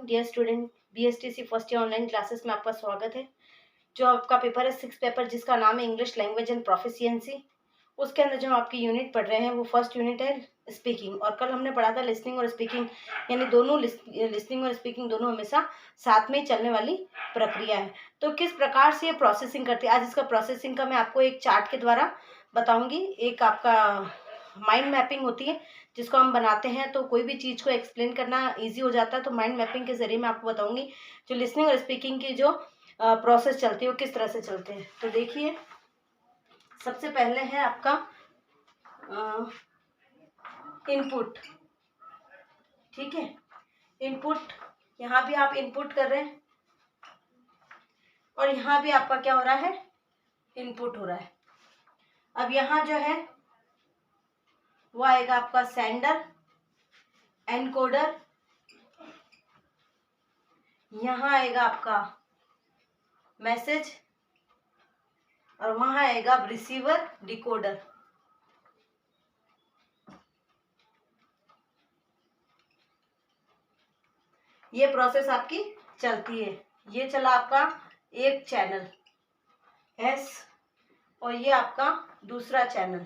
Dear student, BSTC first year online classes में आपका स्वागत है। जो आपका पेपर है 6 पेपर, जिसका नाम है इंग्लिश लैंग्वेज एंड प्रोफिशिएंसी। उसके अंदर जो हम आपकी यूनिट पढ़ रहे हैं वो फर्स्ट यूनिट है स्पीकिंग, और कल हमने पढ़ा था लिसनिंग और स्पीकिंग, यानी दोनों लिसनिंग और स्पीकिंग दोनों हमेशा साथ में ही चलने वाली प्रक्रिया है। तो किस प्रकार से ये प्रोसेसिंग करती है, आज इसका प्रोसेसिंग का मैं आपको एक चार्ट के द्वारा बताऊंगी। एक आपका माइंड मैपिंग होती है जिसको हम बनाते हैं, तो कोई भी चीज़ को एक्सप्लेन करना इजी हो जाता है। तो माइंड मैपिंग के जरिए मैं आपको बताऊंगी जो लिसनिंग और स्पीकिंग की जो प्रोसेस चलती है वो किस तरह से चलते हैं। तो देखिए, सबसे पहले है आपका इनपुट। ठीक है, इनपुट, यहाँ भी आप इनपुट कर रहे हैं और यहाँ भी आपका क्या हो रहा है, इनपुट हो रहा है। अब यहाँ जो है वो आएगा आपका सेंडर, एनकोडर, यहाँ आएगा आपका मैसेज, और वहां आएगा रिसीवर, डिकोडर। ये प्रोसेस आपकी चलती है। ये चला आपका एक चैनल एस, और ये आपका दूसरा चैनल,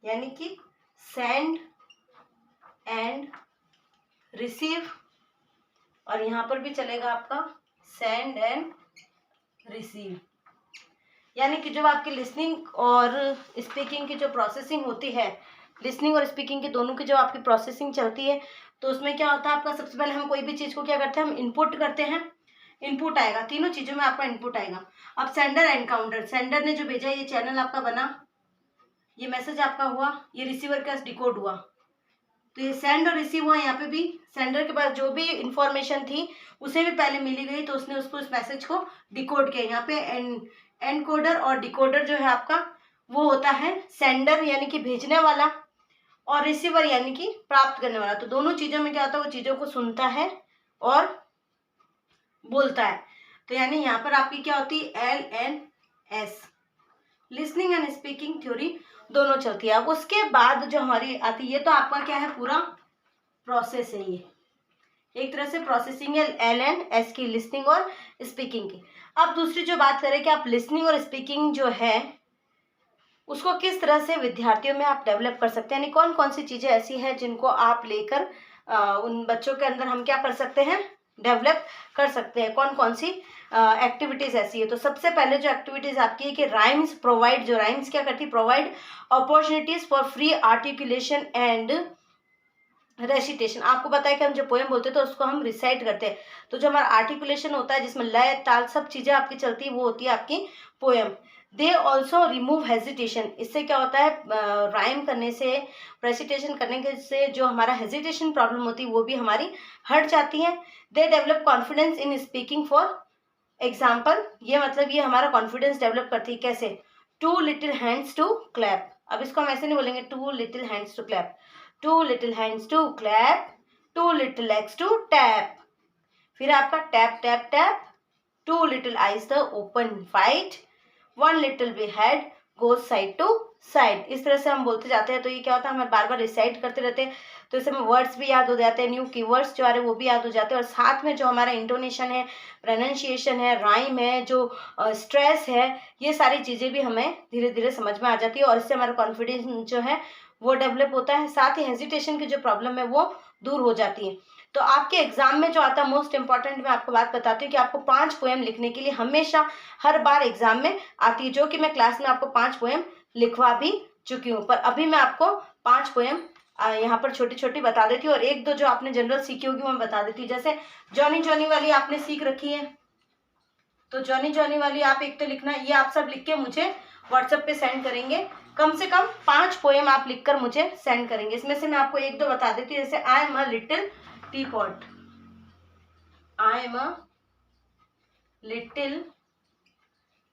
यानी कि सेंड एंड रिसीव, और यहां पर भी चलेगा आपका सेंड एंड रिसीव। यानी कि जब आपकी लिसनिंग और स्पीकिंग की जो प्रोसेसिंग होती है, लिसनिंग और स्पीकिंग की दोनों की जो आपकी प्रोसेसिंग चलती है, तो उसमें क्या होता है आपका, सबसे पहले हम कोई भी चीज़ को क्या करते हैं, हम इनपुट करते हैं। इनपुट आएगा, तीनों चीज़ों में आपका इनपुट आएगा। अब सेंडर एनकाउंटर, सेंडर ने जो भेजा, ये चैनल आपका बना, ये मैसेज आपका हुआ, ये रिसीवर का डिकोड हुआ। तो ये सेंड और रिसीव हुआ। यहाँ पे भी सेंडर के पास जो भी इंफॉर्मेशन थी उसे भी पहले मिली गई, तो उसने उसको, उस मैसेज को डिकोड किया। यहाँ पे एनकोडर और डिकोडर जो है आपका वो होता है सेंडर यानी कि भेजने वाला, और रिसीवर यानी कि प्राप्त करने वाला। तो दोनों चीज़ों में क्या होता है, वो चीज़ों को सुनता है और बोलता है। तो यानी यहाँ पर आपकी क्या होती है, LNS, listening and speaking theory दोनों चलती है। अब उसके बाद जो हमारी आती है, तो आपका क्या है, पूरा प्रोसेस है। ये एक तरह से प्रोसेसिंग है LNS की, लिसनिंग और स्पीकिंग की। अब दूसरी जो बात करें कि आप लिसनिंग और स्पीकिंग जो है उसको किस तरह से विद्यार्थियों में आप डेवलप कर सकते हैं, यानी कौन कौन सी चीज़ें ऐसी हैं जिनको आप लेकर उन बच्चों के अंदर हम क्या कर सकते हैं, डेवलप कर सकते हैं। कौन कौन सी एक्टिविटीज़ ऐसी है। तो सबसे पहले जो एक्टिविटीज़ आपकी है कि राइम्स प्रोवाइड, जो राइम्स क्या करती है, provide opportunities for free articulation and recitation. आपको पता है कि हम जब पोएम बोलते हैं तो उसको हम रिसाइट करते हैं। तो जो हमारा आर्टिकुलेशन होता है, जिसमें लय ताल सब चीज़ें आपकी चलती है, वो होती है आपकी poem. They also remove hesitation. इससे क्या होता है, राइम करने से, रेसिटेशन करने के से जो हमारा हेजिटेशन प्रॉब्लम होती है वो भी हमारी हट जाती है। They develop confidence in speaking for example. ये मतलब ये हमारा कॉन्फिडेंस डेवलप करती है। कैसे, two little hands to clap. अब इसको हम ऐसे नहीं बोलेंगे two little hands to clap, two little hands to clap, two little legs to tap. फिर आपका tap tap tap, two little eyes the open wide, one little wee head goes side to side. इस तरह से हम बोलते जाते हैं। तो ये क्या होता है, हमें बार बार रिसाइट करते रहते हैं, तो इससे हमें वर्ड्स भी याद हो जाते हैं, न्यू कीवर्ड्स जो आ रहे हैं वो भी याद हो जाते हैं, और साथ में जो हमारा इंटोनेशन है, प्रोनाउंसिएशन है, राइम है, जो स्ट्रेस है, ये सारी चीज़ें भी हमें धीरे धीरे समझ में आ जाती है, और इससे हमारा कॉन्फिडेंस जो है वो डेवलप होता है। साथ ही हेजिटेशन की जो प्रॉब्लम है वो दूर हो जाती है। तो आपके एग्जाम में जो आता है, मोस्ट इंपॉर्टेंट मैं आपको बात बताती हूँ कि आपको 5 पोएम लिखने के लिए हमेशा हर बार एग्जाम में आती है, जो कि मैं क्लास में आपको 5 पोएम लिखवा भी चुकी हूँ। पर अभी मैं आपको 5 पोएम यहाँ पर छोटी छोटी बता देती हूँ, और एक दो जो आपने जनरल सीखी होगी वो मैं बता देती हूँ। जैसे जॉनी जॉनी वाली आपने सीख रखी है, तो जॉनी जॉनी वाली आप एक तो लिखना, ये आप सब लिख के मुझे व्हाट्सएप पे सेंड करेंगे। कम से कम 5 पोएम आप लिखकर मुझे सेंड करेंगे। इसमें से मैं आपको एक दो बता देती हूँ। जैसे I am a little T pot, I am a little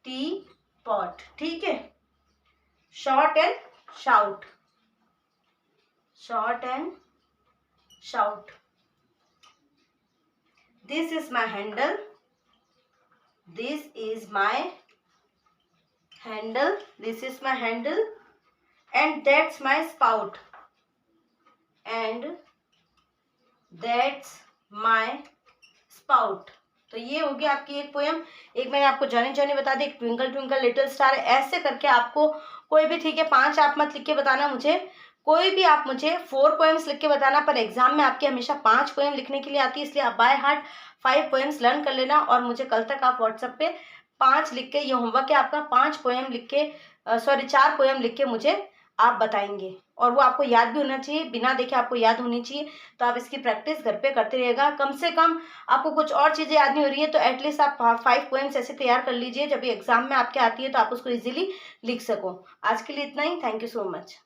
T pot, ठीक है। Short and shout, short and shout, this is my handle, this is my handle, this is my handle, and that's my spout, and that's my spout. तो ये हो गया आपकी एक poem. एक मैंने आपको जानी जानी बता दी, एक ट्विंकल ट्विंकल लिटिल स्टार। ऐसे करके आपको कोई भी, ठीक है 5 आप मत लिख के बताना मुझे, कोई भी आप मुझे 4 पोएम्स लिख के बताना, पर एग्जाम में आपके हमेशा 5 पोएम लिखने के लिए आती है, इसलिए आप बाय हार्ट 5 पोएम्स लर्न कर लेना। और मुझे कल तक आप व्हाट्सएप पे 5 लिख के, ये होमवर्क है आपका, 5 पोएम लिख के, सॉरी 4 पोएम लिख के मुझे आप बताएंगे। और वो आपको याद भी होना चाहिए, बिना देखे आपको याद होनी चाहिए। तो आप इसकी प्रैक्टिस घर पे करते रहिएगा। कम से कम आपको कुछ और चीज़ें याद नहीं हो रही है तो एटलीस्ट आप 5 पोएम्स ऐसे तैयार कर लीजिए, जब ये एग्जाम में आपके आती है तो आप उसको इजीली लिख सको। आज के लिए इतना ही। Thank you so much.